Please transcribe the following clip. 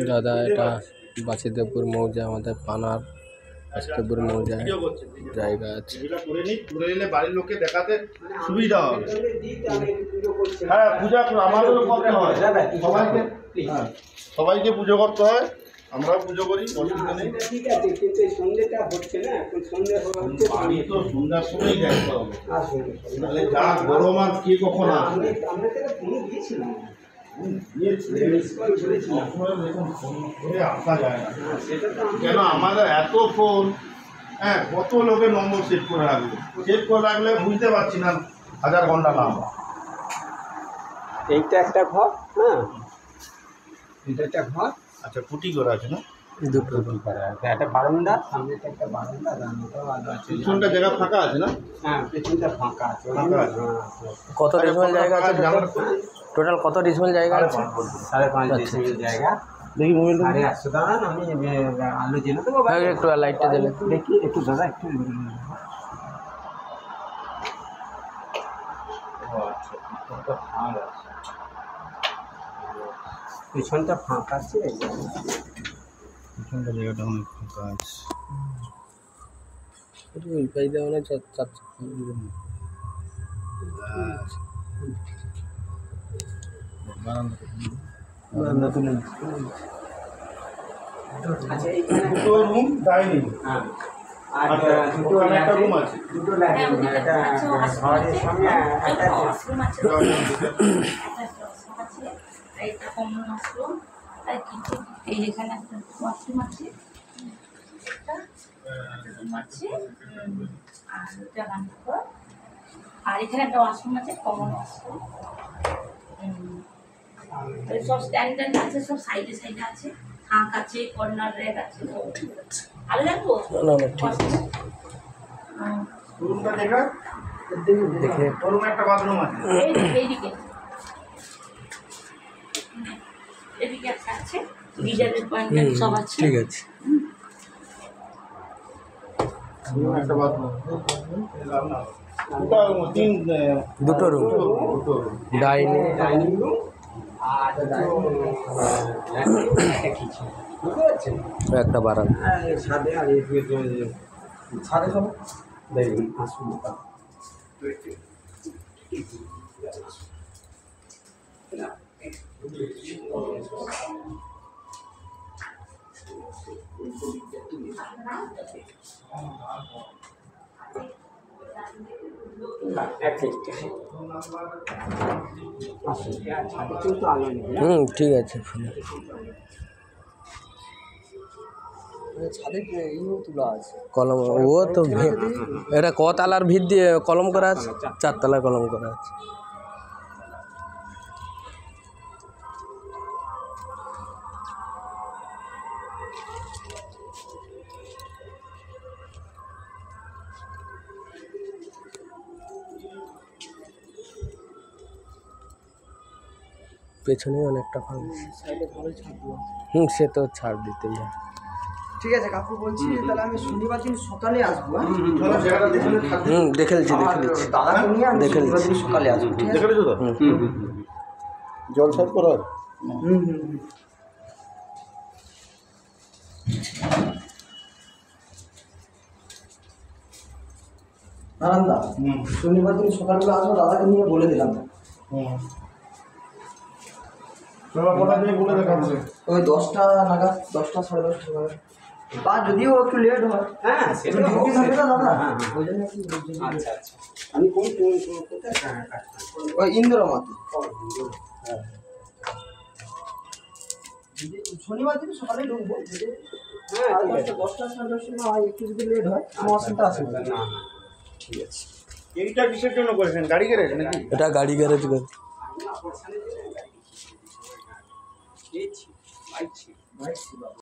দাদা এটা বাসুদেবপুর মৌজা, আমাদের পানার বাসুদেবপুর মৌজায় জায়গা আছে। করে নিলে বাড়ির লোককে দেখাতে সুবিধা হবে। হ্যাঁ, পূজা আমাদেরও করতে হয়, সবাইকে সবাইকে পুজো করতে হয়, আমরাও পুজো করি, অসুবিধা নেই। ঠিক আছে, কিন্তু এই সন্ধ্যেটা হচ্ছে না, এখন সন্ধ্যে হচ্ছে বাড়ি তো সন্ধ্যার সময় দেখতে হবে, তাহলে যা গরম আর কে কখন আসবে। আমরা তো ফোন দিয়েছিলাম, আসা যায় না, কেন আমাদের এত ফোন, হ্যাঁ কত লোকের নম্বর সেভ করে রাখবে, সেভ করে রাখলে বুঝতে পারছি না 1000 ঘন্টা নাম। এইটা একটা ঘর, হ্যাঁ এটা একটা ঘর। আচ্ছা, কুটি করা আছে না? দুটো করা আছে, একটা বারান্দা, সামনে একটা বারান্দা, রান্নাটাও আলাদা আছে। পিছনটা জায়গা ফাঁকা আছে না? হ্যাঁ, পেছনটা ফাঁকা আছে। কত ডিসমিল জায়গা আছে? টোটাল কত ডিসমিল জায়গা আছে? 5.5 ডিসমিল জায়গা। দেখি মোবাইলটা। আরে 100 দাঁড়ান, আমি আলো জেলে দেবো। একটু লাইটটা দিলে দেখি একটু দাদা, একটু পিছনটা ফাঁকা আছে, পিছনটা জায়গাটা অনেক ফাঁকা আছে। ওই পাইতে মানে বারান্দা তুলে আচ্ছা এইখানে দুটো রুম, ডাইনিং। হ্যাঁ, আর আচ্ছা, দুটো একটা রুম আছে, দুটো ল্যাট্রিন, একটা ঘরের সঙ্গে একটা ওয়াশরুম আছে, একটা কমন ওয়াশরুম, আর কিছু এই যেখানে একটা ওয়াশরুম আছে, একটা রুম আছে, আর এটা রান্নাঘর, আর এখানে একটা ওয়াশরুম আছে, কমন ওয়াশরুম। সব স্ট্যান্ড আছে, সব সাইডে সাইডে আছে, থাক আছে, কর্নার র্যাক আছে, আলো লাগবো। না না ঠিক আছে। রুমটা দেখা দেখে রুমে একটা বাথরুম আছে। এইদিকে এদিকে একটা আছে, গিজারের পয়েন্ট সব আছে। ঠিক আছে। রুমে একটা বাথরুম, দুটো রুম, ডাইনিং, ডাইনিং রুম আর একটা কিচেন, বুঝতে পারছেন? একটা বারান্দা। আর ছাদে, আর ছাদে সব দেখুন আসুন। কিন্তু আলো নেই, ঠিক আছে। কলম ও তো এটা কতালার ভিত দিয়ে কলম করা আছে, 4 তলায় কলম করা আছে। পেছনে অনেকটা ফাঁকা, সে তো ছাড় দিতেই হয়। ঠিক আছে কাকু, বলছি তাহলে আমি শনিবার দিন সকালে আসবো। দেখে নিচ্ছি। দাদাকে নিয়ে আমি দেখে শনিবার নিচ্ছি। দিন সকালে আসবো, ঠিক আছে? দেখেছো তো জল সার্ভ করা হয়? নারায়ণদা, শনিবার দিন সকালবেলা আসবো, দাদাকে নিয়ে বলে দিলাম। কটা দিয়ে বলে দেখাচ্ছে? ওই 10টা নাগাদ, 10টা 10:30 নাগাদ, বা যদিও একটু লেট হয়। হ্যাঁ একটু সেটা ঢুকি থাকে না দাদা, হ্যাঁ, ওই জন্য কি আচ্ছা আচ্ছা, আমি কোথায় ওই ইন্দ্রমাতে। শনিবার দিন সকালে ঢুকবো, হ্যাঁ ঠিক আছে। 10টা 10:30 না হয়, একটু যদি লেট হয় আমার অসুবিধা আছে না। না না ঠিক আছে। এইটা কিসের জন্য করেছেন? গাড়ি গ্যারেজ নাকি? এটা গাড়ি গ্যারেজ করে। বাইক ছিল।